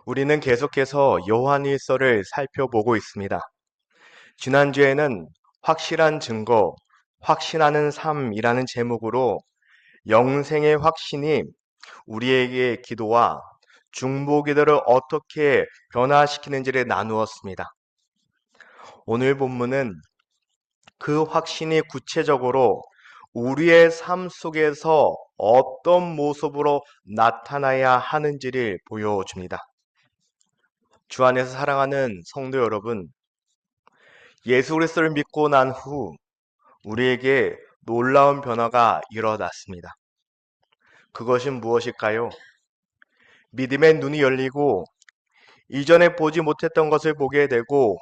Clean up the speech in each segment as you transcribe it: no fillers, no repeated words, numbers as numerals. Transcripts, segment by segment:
우리는 계속해서 요한일서를 살펴보고 있습니다. 지난주에는 확실한 증거, 확신하는 삶이라는 제목으로 영생의 확신이 우리에게 기도와 중보 기도를 어떻게 변화시키는지를 나누었습니다. 오늘 본문은 그 확신이 구체적으로 우리의 삶 속에서 어떤 모습으로 나타나야 하는지를 보여줍니다. 주 안에서 사랑하는 성도 여러분, 예수 그리스도를 믿고 난 후 우리에게 놀라운 변화가 일어났습니다. 그것은 무엇일까요? 믿음의 눈이 열리고 이전에 보지 못했던 것을 보게 되고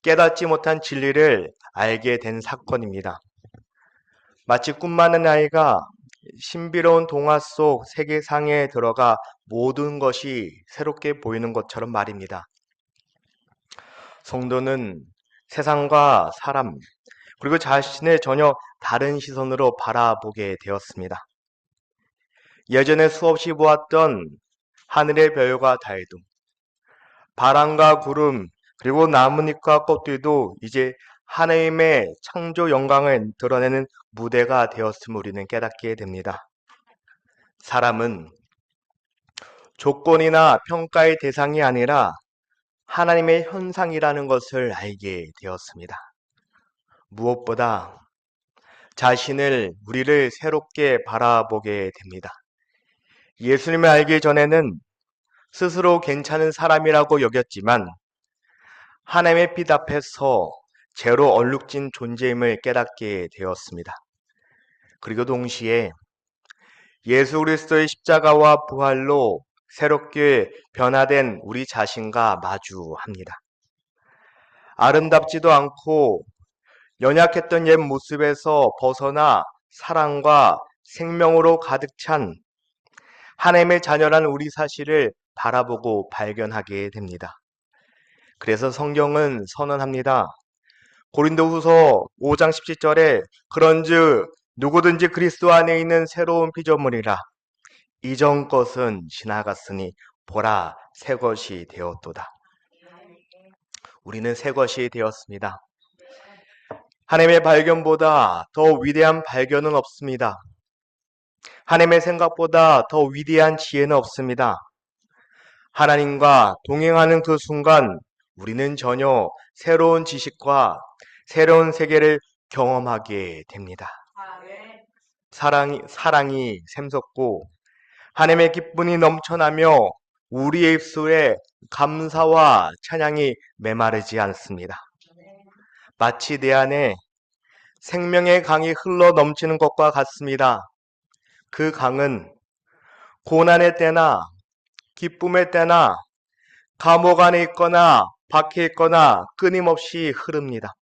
깨닫지 못한 진리를 알게 된 사건입니다. 마치 꿈 많은 아이가 신비로운 동화 속 세계상에 들어가 모든 것이 새롭게 보이는 것처럼 말입니다. 성도는 세상과 사람, 그리고 자신을 전혀 다른 시선으로 바라보게 되었습니다. 예전에 수없이 보았던 하늘의 별과 달도, 바람과 구름, 그리고 나뭇잎과 꽃들도 이제 하나님의 창조 영광을 드러내는 무대가 되었음을 우리는 깨닫게 됩니다. 사람은 조건이나 평가의 대상이 아니라 하나님의 현상이라는 것을 알게 되었습니다. 무엇보다 우리를 새롭게 바라보게 됩니다. 예수님을 알기 전에는 스스로 괜찮은 사람이라고 여겼지만 하나님의 빛 앞에서 죄로 얼룩진 존재임을 깨닫게 되었습니다. 그리고 동시에 예수 그리스도의 십자가와 부활로 새롭게 변화된 우리 자신과 마주합니다. 아름답지도 않고 연약했던 옛 모습에서 벗어나 사랑과 생명으로 가득 찬 하나님의 자녀라는 우리 사실을 바라보고 발견하게 됩니다. 그래서 성경은 선언합니다. 고린도후서 5장 17절에 그런즉 누구든지 그리스도 안에 있는 새로운 피조물이라 이전 것은 지나갔으니 보라 새 것이 되었도다. 우리는 새 것이 되었습니다. 하나님의 발견보다 더 위대한 발견은 없습니다. 하나님의 생각보다 더 위대한 지혜는 없습니다. 하나님과 동행하는 그 순간 우리는 전혀 새로운 지식과 새로운 세계를 경험하게 됩니다. 사랑이 샘솟고 하나님의 기쁨이 넘쳐나며 우리의 입술에 감사와 찬양이 메마르지 않습니다. 마치 내 안에 생명의 강이 흘러 넘치는 것과 같습니다. 그 강은 고난의 때나 기쁨의 때나 감옥 안에 있거나 밖에 있거나 끊임없이 흐릅니다.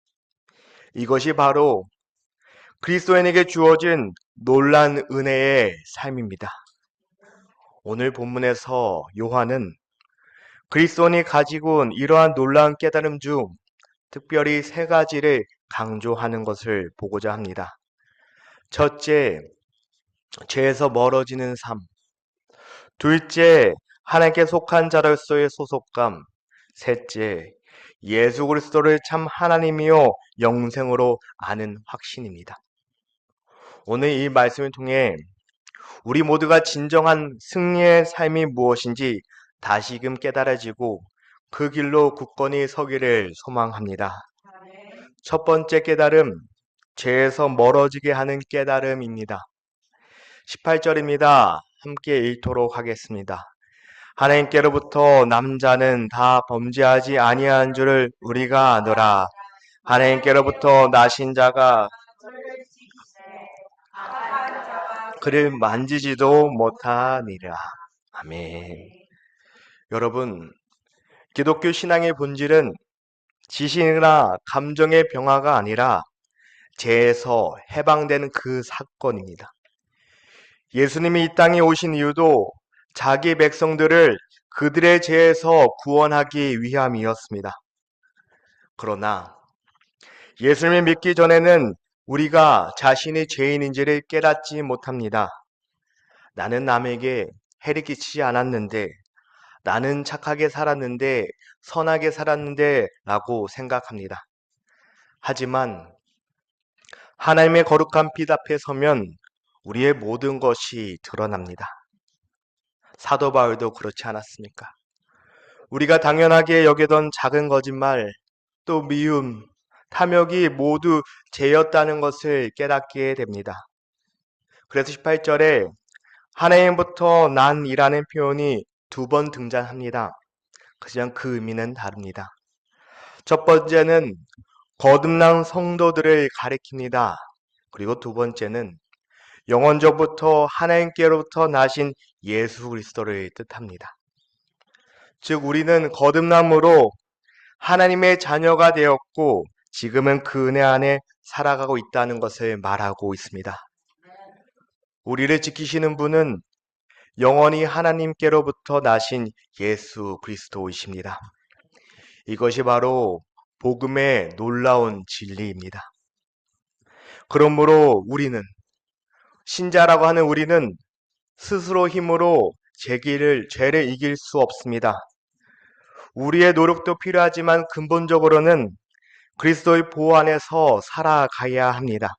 이것이 바로 그리스도인에게 주어진 놀란 은혜의 삶입니다. 오늘 본문에서 요한은 그리스도인이 가지고 온 이러한 놀라운 깨달음 중 특별히 세 가지를 강조하는 것을 보고자 합니다. 첫째, 죄에서 멀어지는 삶. 둘째, 하나님께 속한 자로서의 소속감. 셋째, 예수 그리스도를 참 하나님이요 영생으로 아는 확신입니다. 오늘 이 말씀을 통해 우리 모두가 진정한 승리의 삶이 무엇인지 다시금 깨달아지고 그 길로 굳건히 서기를 소망합니다. 첫 번째 깨달음, 죄에서 멀어지게 하는 깨달음입니다. 18절입니다. 함께 읽도록 하겠습니다. 하나님께로부터 남자는 다 범죄하지 아니한 줄을 우리가 아노라. 하나님께로부터 나신 자가 그를 만지지도 못하니라. 아멘. 여러분, 기독교 신앙의 본질은 지식이나 감정의 병화가 아니라 죄에서 해방되는 그 사건입니다. 예수님이 이 땅에 오신 이유도 자기 백성들을 그들의 죄에서 구원하기 위함이었습니다. 그러나 예수님을 믿기 전에는 우리가 자신이 죄인인지를 깨닫지 못합니다. 나는 남에게 해를 끼치지 않았는데 나는 착하게 살았는데, 선하게 살았는데 라고 생각합니다. 하지만 하나님의 거룩한 빛 앞에 서면 우리의 모든 것이 드러납니다. 사도 바울도 그렇지 않았습니까? 우리가 당연하게 여기던 작은 거짓말, 또 미움, 탐욕이 모두 죄였다는 것을 깨닫게 됩니다. 그래서 18절에 하나님부터 난이라는 표현이 2번 등장합니다. 그냥 그 의미는 다릅니다. 첫 번째는 거듭난 성도들을 가리킵니다. 그리고 두 번째는 영원전부터 하나님께로부터 나신 예수 그리스도를 뜻합니다. 즉 우리는 거듭남으로 하나님의 자녀가 되었고 지금은 그 은혜 안에 살아가고 있다는 것을 말하고 있습니다. 우리를 지키시는 분은 영원히 하나님께로부터 나신 예수 그리스도이십니다. 이것이 바로 복음의 놀라운 진리입니다. 그러므로 우리는, 신자라고 하는 우리는 스스로 힘으로 죄를 이길 수 없습니다. 우리의 노력도 필요하지만 근본적으로는 그리스도의 보호 안에서 살아가야 합니다.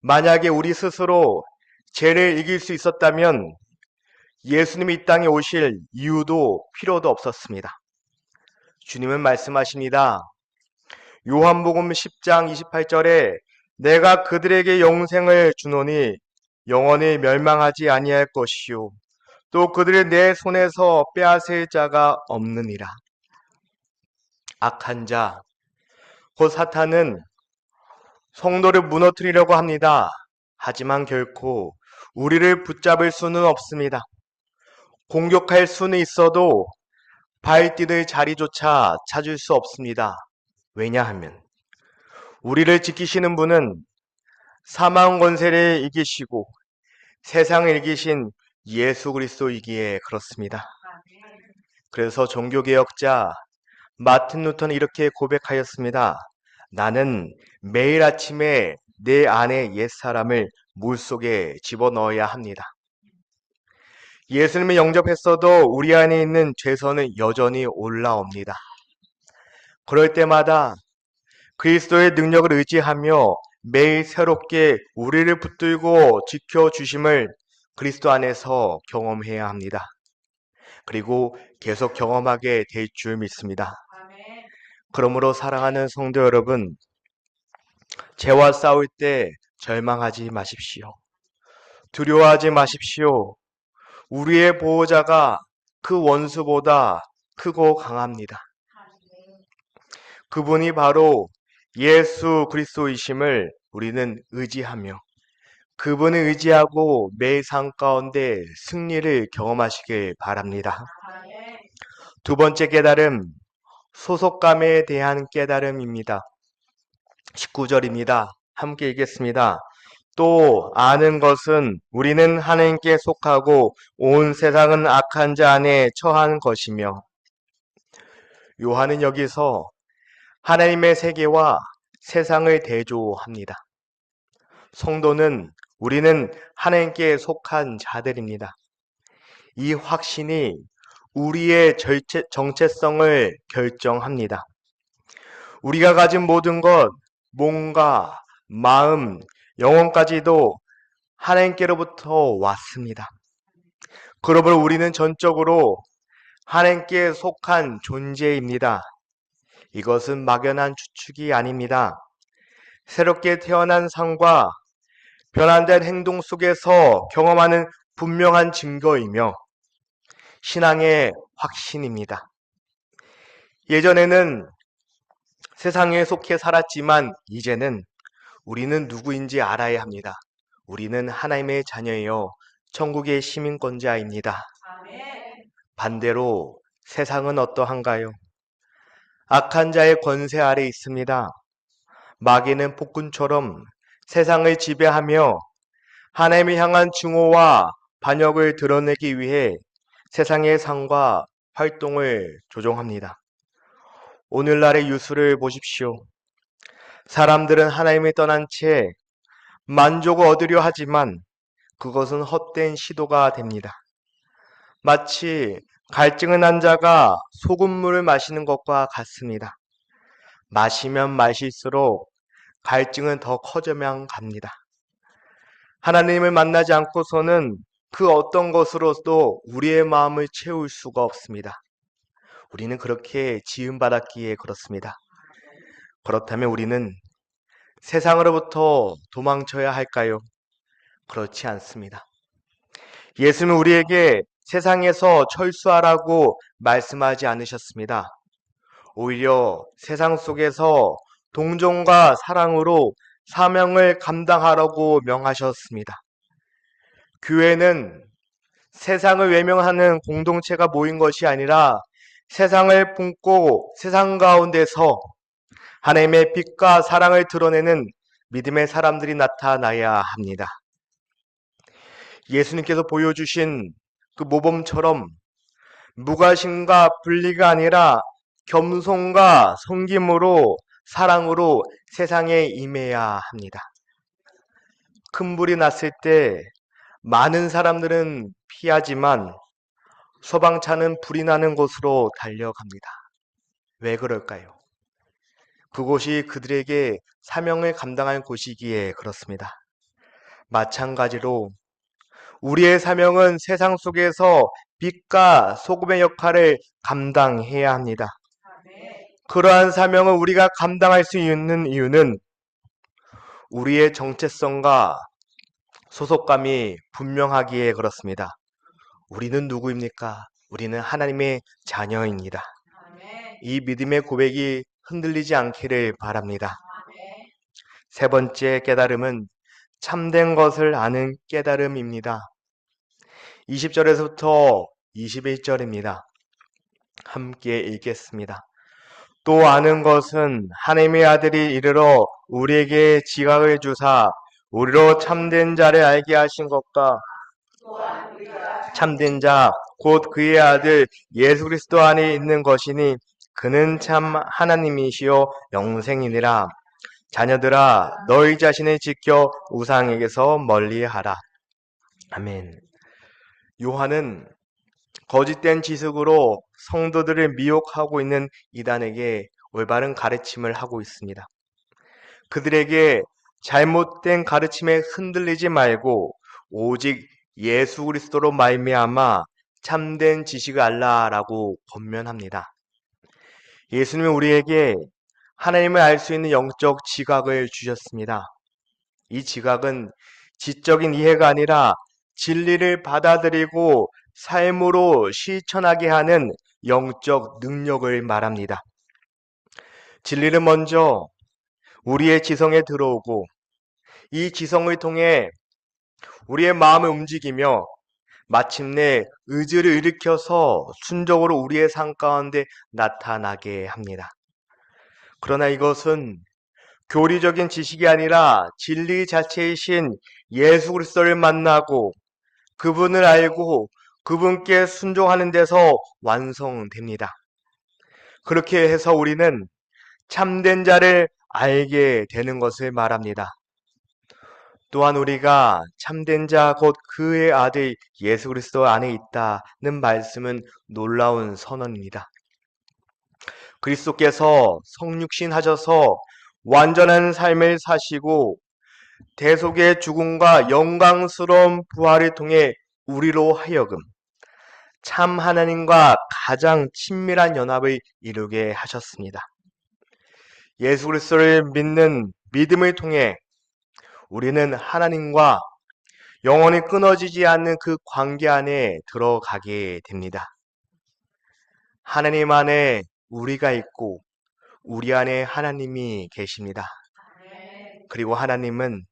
만약에 우리 스스로 죄를 이길 수 있었다면 예수님이 이 땅에 오실 이유도 필요도 없었습니다. 주님은 말씀하십니다. 요한복음 10장 28절에 내가 그들에게 영생을 주노니 영원히 멸망하지 아니할 것이요 또 그들의 내 손에서 빼앗을 자가 없느니라. 악한 자, 곧 사탄은 성도를 무너뜨리려고 합니다. 하지만 결코 우리를 붙잡을 수는 없습니다. 공격할 수는 있어도 발 디딜 자리조차 찾을 수 없습니다. 왜냐하면 우리를 지키시는 분은 사망 권세를 이기시고 세상을 이기신 예수 그리스도이기에 그렇습니다. 그래서 종교개혁자 마틴 루터는 이렇게 고백하였습니다. 나는 매일 아침에 내 안의 옛사람을 물속에 집어넣어야 합니다. 예수님을 영접했어도 우리 안에 있는 죄선은 여전히 올라옵니다. 그럴 때마다 그리스도의 능력을 의지하며 매일 새롭게 우리를 붙들고 지켜주심을 그리스도 안에서 경험해야 합니다. 그리고 계속 경험하게 될 줄 믿습니다. 그러므로 사랑하는 성도 여러분, 죄와 싸울 때 절망하지 마십시오. 두려워하지 마십시오. 우리의 보호자가 그 원수보다 크고 강합니다. 그분이 바로 예수 그리스도이심을 우리는 의지하며 그분을 의지하고 매일 삶 가운데 승리를 경험하시길 바랍니다. 두 번째 깨달음, 소속감에 대한 깨달음입니다. 19절입니다. 함께 읽겠습니다. 또 아는 것은 우리는 하나님께 속하고 온 세상은 악한 자 안에 처한 것이며. 요한은 여기서 하나님의 세계와 세상을 대조합니다. 성도는 우리는 하나님께 속한 자들입니다. 이 확신이 우리의 정체성을 결정합니다. 우리가 가진 모든 것, 몸과 마음, 영혼까지도 하나님께로부터 왔습니다. 그러므로 우리는 전적으로 하나님께 속한 존재입니다. 이것은 막연한 추측이 아닙니다. 새롭게 태어난 삶과 변환된 행동 속에서 경험하는 분명한 증거이며 신앙의 확신입니다. 예전에는 세상에 속해 살았지만 이제는 우리는 누구인지 알아야 합니다. 우리는 하나님의 자녀이요 천국의 시민권자입니다. 반대로 세상은 어떠한가요? 악한 자의 권세 아래 있습니다. 마귀는 폭군처럼 세상을 지배하며 하나님을 향한 증오와 반역을 드러내기 위해 세상의 삶과 활동을 조종합니다. 오늘날의 뉴스를 보십시오. 사람들은 하나님을 떠난 채 만족을 얻으려 하지만 그것은 헛된 시도가 됩니다. 마치 갈증은 난 자가 소금물을 마시는 것과 같습니다. 마시면 마실수록 갈증은 더 커져만 갑니다. 하나님을 만나지 않고서는 그 어떤 것으로도 우리의 마음을 채울 수가 없습니다. 우리는 그렇게 지음받았기에 그렇습니다. 그렇다면 우리는 세상으로부터 도망쳐야 할까요? 그렇지 않습니다. 예수는 우리에게 세상에서 철수하라고 말씀하지 않으셨습니다. 오히려 세상 속에서 동정과 사랑으로 사명을 감당하라고 명하셨습니다. 교회는 세상을 외면하는 공동체가 모인 것이 아니라 세상을 품고 세상 가운데서 하나님의 빛과 사랑을 드러내는 믿음의 사람들이 나타나야 합니다. 예수님께서 보여주신 그 모범처럼 무관심과 분리가 아니라 겸손과 섬김으로 사랑으로 세상에 임해야 합니다. 큰 불이 났을 때 많은 사람들은 피하지만 소방차는 불이 나는 곳으로 달려갑니다. 왜 그럴까요? 그곳이 그들에게 사명을 감당할 곳이기에 그렇습니다. 마찬가지로 우리의 사명은 세상 속에서 빛과 소금의 역할을 감당해야 합니다. 그러한 사명을 우리가 감당할 수 있는 이유는 우리의 정체성과 소속감이 분명하기에 그렇습니다. 우리는 누구입니까? 우리는 하나님의 자녀입니다. 이 믿음의 고백이 흔들리지 않기를 바랍니다. 세 번째 깨달음은 참된 것을 아는 깨달음입니다. 20절에서부터 21절입니다. 함께 읽겠습니다. 또 아는 것은 하나님의 아들이 이르러 우리에게 지각을 주사 우리로 참된 자를 알게 하신 것과 참된 자 곧 그의 아들 예수 그리스도 안에 있는 것이니 그는 참 하나님이시요 영생이니라. 자녀들아 너희 자신을 지켜 우상에게서 멀리하라. 아멘. 요한은 거짓된 지식으로 성도들을 미혹하고 있는 이단에게 올바른 가르침을 하고 있습니다. 그들에게 잘못된 가르침에 흔들리지 말고 오직 예수 그리스도로 말미암아 참된 지식을 알라라고 권면합니다. 예수님은 우리에게 하나님을 알 수 있는 영적 지각을 주셨습니다. 이 지각은 지적인 이해가 아니라 진리를 받아들이고 삶으로 실천하게 하는 영적 능력을 말합니다. 진리는 먼저 우리의 지성에 들어오고 이 지성을 통해 우리의 마음을 움직이며 마침내 의지를 일으켜서 순종으로 우리의 삶 가운데 나타나게 합니다. 그러나 이것은 교리적인 지식이 아니라 진리 자체이신 예수 그리스도를 만나고 그분을 알고 그분께 순종하는 데서 완성됩니다. 그렇게 해서 우리는 참된 자를 알게 되는 것을 말합니다. 또한 우리가 참된 자 곧 그의 아들 예수 그리스도 안에 있다는 말씀은 놀라운 선언입니다. 그리스도께서 성육신 하셔서 완전한 삶을 사시고 대속의 죽음과 영광스러운 부활을 통해 우리로 하여금 참 하나님과 가장 친밀한 연합을 이루게 하셨습니다. 예수 그리스도를 믿는 믿음을 통해 우리는 하나님과 영원히 끊어지지 않는 그 관계 안에 들어가게 됩니다. 하나님 안에 우리가 있고 우리 안에 하나님이 계십니다. 그리고 하나님은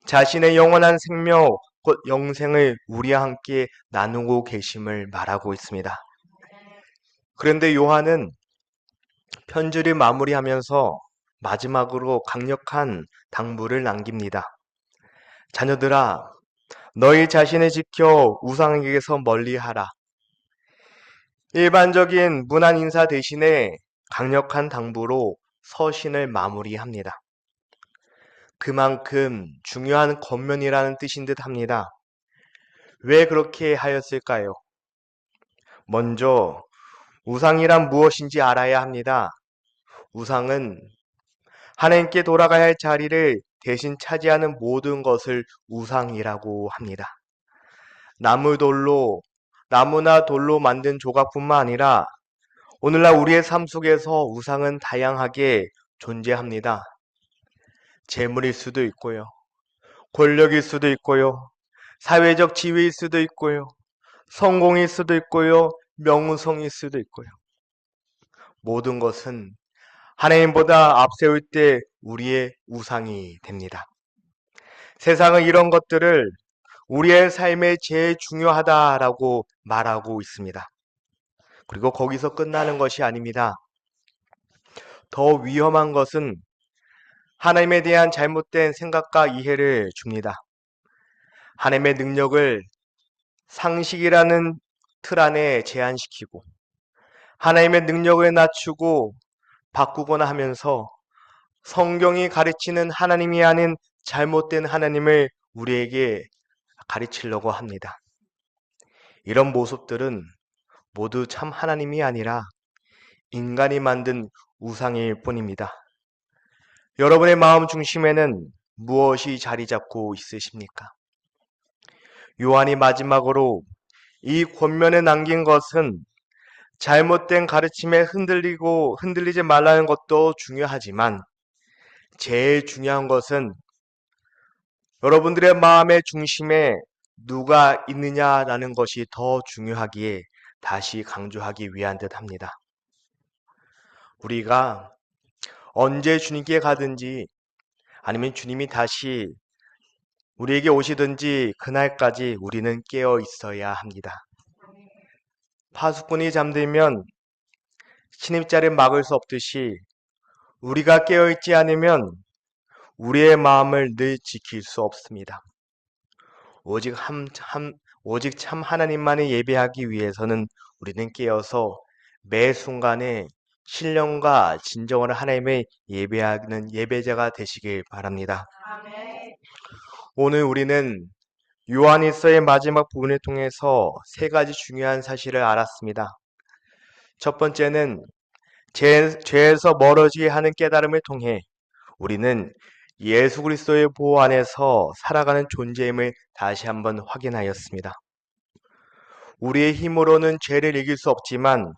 자신의 영원한 생명, 곧 영생을 우리와 함께 나누고 계심을 말하고 있습니다. 그런데 요한은 편지를 마무리하면서 마지막으로 강력한 당부를 남깁니다. 자녀들아, 너희 자신을 지켜 우상에게서 멀리하라. 일반적인 무난 인사 대신에 강력한 당부로 서신을 마무리합니다. 그만큼 중요한 권면이라는 뜻인 듯 합니다. 왜 그렇게 하였을까요? 먼저 우상이란 무엇인지 알아야 합니다. 우상은 하나님께 돌아가야 할 자리를 대신 차지하는 모든 것을 우상이라고 합니다. 나무나 돌로 만든 조각뿐만 아니라 오늘날 우리의 삶 속에서 우상은 다양하게 존재합니다. 재물일 수도 있고요. 권력일 수도 있고요. 사회적 지위일 수도 있고요. 성공일 수도 있고요. 명성일 수도 있고요. 모든 것은 하나님보다 앞세울 때 우리의 우상이 됩니다. 세상은 이런 것들을 우리의 삶에 제일 중요하다라고 말하고 있습니다. 그리고 거기서 끝나는 것이 아닙니다. 더 위험한 것은 하나님에 대한 잘못된 생각과 이해를 줍니다. 하나님의 능력을 상식이라는 틀 안에 제한시키고 하나님의 능력을 낮추고 바꾸거나 하면서 성경이 가르치는 하나님이 아닌 잘못된 하나님을 우리에게 가르치려고 합니다. 이런 모습들은 모두 참 하나님이 아니라 인간이 만든 우상일 뿐입니다. 여러분의 마음 중심에는 무엇이 자리 잡고 있으십니까? 요한이 마지막으로 이 권면에 남긴 것은 잘못된 가르침에 흔들리지 말라는 것도 중요하지만 제일 중요한 것은 여러분들의 마음의 중심에 누가 있느냐라는 것이 더 중요하기에 다시 강조하기 위한 듯 합니다. 우리가 언제 주님께 가든지 아니면 주님이 다시 우리에게 오시든지 그날까지 우리는 깨어 있어야 합니다. 파수꾼이 잠들면 신입자를 막을 수 없듯이 우리가 깨어 있지 않으면 우리의 마음을 늘 지킬 수 없습니다. 오직 참 하나님만을 예배하기 위해서는 우리는 깨어서 매 순간에 신령과 진정으로 하나님의 예배하는 예배자가 되시길 바랍니다. 아멘. 오늘 우리는 요한일서의 마지막 부분을 통해서 세 가지 중요한 사실을 알았습니다. 첫 번째는 죄에서 멀어지게 하는 깨달음을 통해 우리는 예수 그리스도의 보호 안에서 살아가는 존재임을 다시 한번 확인하였습니다. 우리의 힘으로는 죄를 이길 수 없지만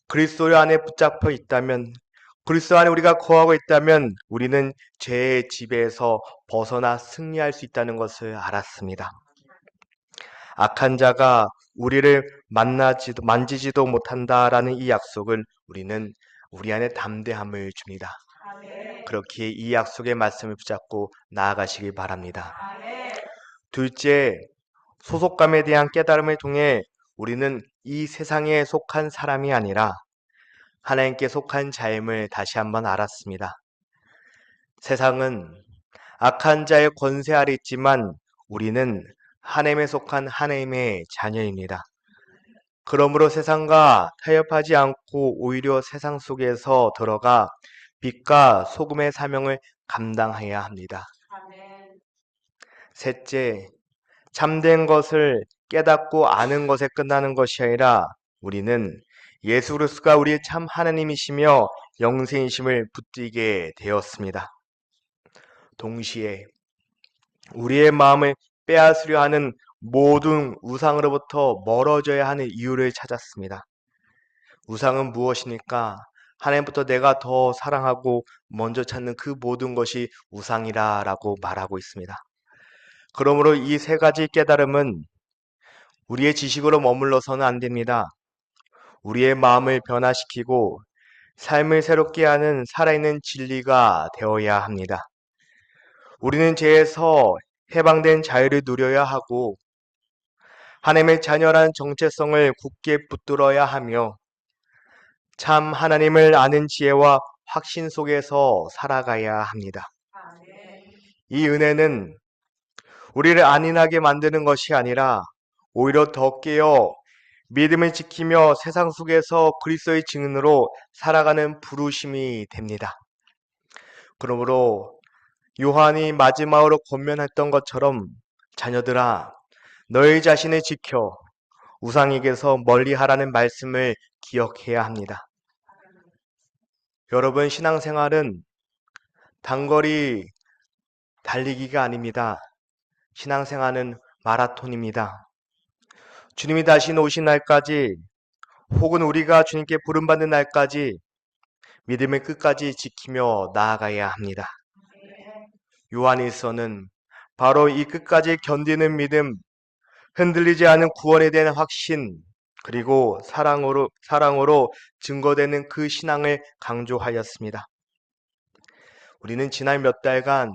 그리스도 안에 붙잡혀 있다면, 그리스도 안에 우리가 거하고 있다면 우리는 죄의 지배에서 벗어나 승리할 수 있다는 것을 알았습니다. 악한 자가 우리를 만지지도 못한다라는 이 약속을 우리는 우리 안에 담대함을 줍니다. 그렇게 이 약속의 말씀을 붙잡고 나아가시길 바랍니다. 둘째, 소속감에 대한 깨달음을 통해 우리는 이 세상에 속한 사람이 아니라 하나님께 속한 자임을 다시 한번 알았습니다. 세상은 악한 자의 권세 아래 있지만 우리는 하나님에 속한 하나님의 자녀입니다. 그러므로 세상과 타협하지 않고 오히려 세상 속에서 들어가 빛과 소금의 사명을 감당해야 합니다. 셋째, 참된 것을 깨닫고 아는 것에 끝나는 것이 아니라 우리는 예수 그리스도가 우리의 참 하나님이시며 영생이심을 붙들게 되었습니다. 동시에 우리의 마음을 빼앗으려 하는 모든 우상으로부터 멀어져야 하는 이유를 찾았습니다. 우상은 무엇이니까? 하나님부터 내가 더 사랑하고 먼저 찾는 그 모든 것이 우상이라고 말하고 있습니다. 그러므로 이 세 가지 깨달음은 우리의 지식으로 머물러서는 안 됩니다. 우리의 마음을 변화시키고 삶을 새롭게 하는 살아있는 진리가 되어야 합니다. 우리는 죄에서 해방된 자유를 누려야 하고 하나님의 자녀라는 정체성을 굳게 붙들어야 하며 참 하나님을 아는 지혜와 확신 속에서 살아가야 합니다. 이 은혜는 우리를 안인하게 만드는 것이 아니라 오히려 더 깨어 믿음을 지키며 세상 속에서 그리스도의 증인으로 살아가는 부르심이 됩니다. 그러므로 요한이 마지막으로 권면했던 것처럼 자녀들아, 너희 자신을 지켜 우상에게서 멀리하라는 말씀을 기억해야 합니다. 여러분, 신앙생활은 단거리 달리기가 아닙니다. 신앙생활은 마라톤입니다. 주님이 다시 오신 날까지 혹은 우리가 주님께 부름받는 날까지 믿음의 끝까지 지키며 나아가야 합니다. 요한일서는 바로 이 끝까지 견디는 믿음, 흔들리지 않은 구원에 대한 확신, 그리고 사랑으로 증거되는 그 신앙을 강조하였습니다. 우리는 지난 몇 달간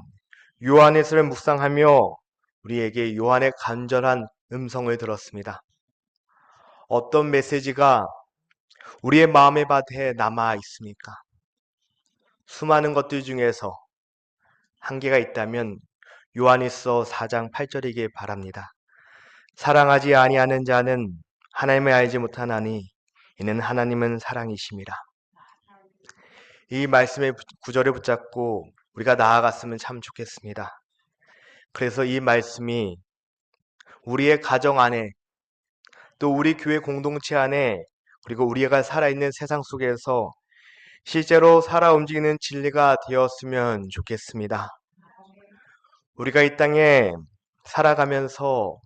요한일서를 묵상하며 우리에게 요한의 간절한 음성을 들었습니다. 어떤 메시지가 우리의 마음의 밭에 남아 있습니까? 수많은 것들 중에서 한계가 있다면 요한일서 4장 8절이길 바랍니다. 사랑하지 아니하는 자는 하나님을 알지 못하나니 이는 하나님은 사랑이심이라. 이 말씀의 구절을 붙잡고 우리가 나아갔으면 참 좋겠습니다. 그래서 이 말씀이 우리의 가정 안에, 또 우리 교회 공동체 안에, 그리고 우리가 살아있는 세상 속에서 실제로 살아 움직이는 진리가 되었으면 좋겠습니다. 우리가 이 땅에 살아가면서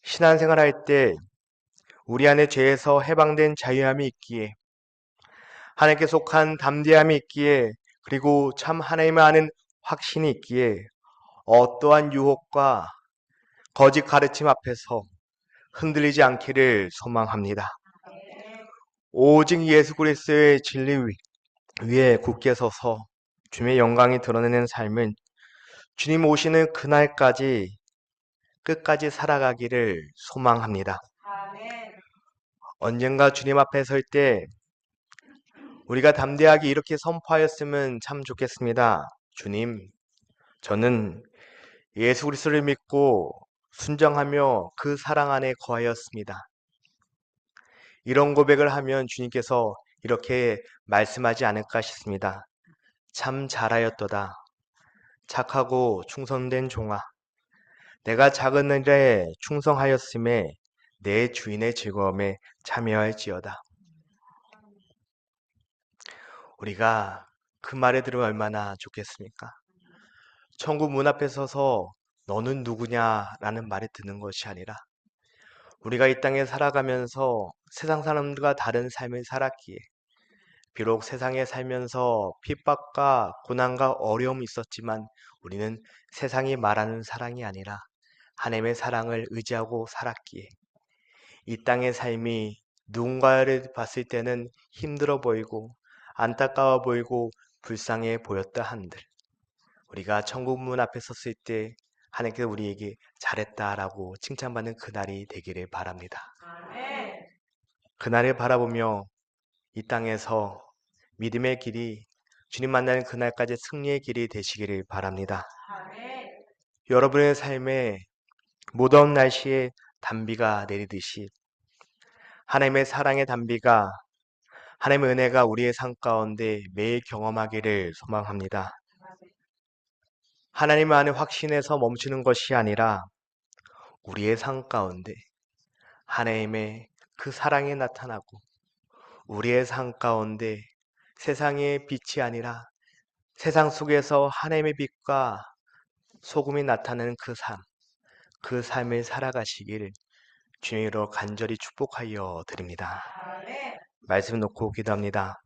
신앙생활할 때 우리 안에 죄에서 해방된 자유함이 있기에, 하나님께 속한 담대함이 있기에, 그리고 참 하나님을 아는 확신이 있기에 어떠한 유혹과 거짓 가르침 앞에서 흔들리지 않기를 소망합니다. 오직 예수 그리스도의 진리 위에 굳게 서서 주님의 영광이 드러내는 삶은 주님 오시는 그날까지 끝까지 살아가기를 소망합니다. 언젠가 주님 앞에 설 때 우리가 담대하게 이렇게 선포하였으면 참 좋겠습니다. 주님, 저는 예수 그리스도를 믿고 순정하며 그 사랑 안에 거하였습니다. 이런 고백을 하면 주님께서 이렇게 말씀하지 않을까 싶습니다. 참 잘하였도다. 착하고 충성된 종아. 내가 작은 일에 충성하였음에 내 주인의 즐거움에 참여할지어다. 우리가 그 말을 들으면 얼마나 좋겠습니까? 천국 문 앞에 서서 너는 누구냐라는 말을 듣는 것이 아니라 우리가 이 땅에 살아가면서 세상 사람들과 다른 삶을 살았기에, 비록 세상에 살면서 핍박과 고난과 어려움이 있었지만 우리는 세상이 말하는 사랑이 아니라 하나님의 사랑을 의지하고 살았기에 이 땅의 삶이 누군가를 봤을 때는 힘들어 보이고 안타까워 보이고 불쌍해 보였다 한들, 우리가 천국 문 앞에 섰을 때 하나님께서 우리에게 잘했다라고 칭찬받는 그날이 되기를 바랍니다. 그날을 바라보며 이 땅에서 믿음의 길이 주님 만나는 그날까지 승리의 길이 되시기를 바랍니다. 여러분의 삶에 무더운 날씨에 단비가 내리듯이 하나님의 사랑의 단비가, 하나님의 은혜가 우리의 삶 가운데 매일 경험하기를 소망합니다. 하나님 안에 확신에서 멈추는 것이 아니라 우리의 삶 가운데 하나님의 그 사랑이 나타나고 우리의 삶 가운데 세상의 빛이 아니라 세상 속에서 하나님의 빛과 소금이 나타나는 그 삶을 살아가시기를 주님으로 간절히 축복하여 드립니다. 말씀 놓고 기도합니다.